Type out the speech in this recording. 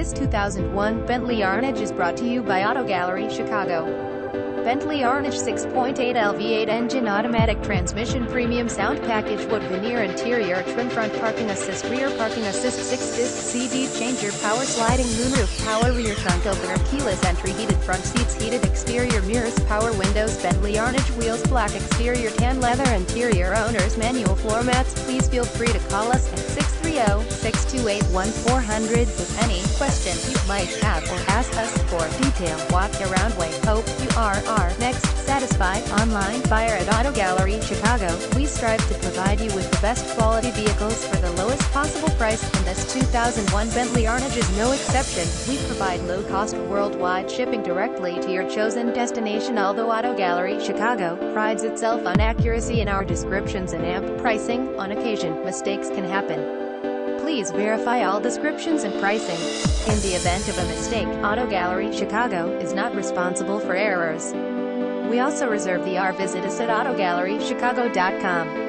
This 2001 Bentley Arnage is brought to you by Auto Gallery Chicago. Bentley Arnage 6.8 LV8 engine, automatic transmission, premium sound package, wood veneer interior, trim, front parking assist, rear parking assist, 6-disc CD changer, power sliding moonroof, power rear trunk opener, keyless entry, heated front seats, heated exterior mirrors, power windows, Bentley Arnage wheels, black exterior, tan leather interior, owner's manual floor mats. Please feel free to call us at 630-628-1400 with any question you might have, or ask us for a detailed walk-around. We hope you are our next satisfied online buyer at Auto Gallery Chicago. We strive to provide you with the best quality vehicles for the lowest possible price, and this 2001 Bentley Arnage is no exception. We provide low-cost worldwide shipping directly to your chosen destination. Although Auto Gallery Chicago prides itself on accuracy in our descriptions and amp pricing, on occasion, mistakes can happen. Please verify all descriptions and pricing. In the event of a mistake, Auto Gallery Chicago is not responsible for errors. We also reserve the R. Visit us at AutoGalleryChicago.com.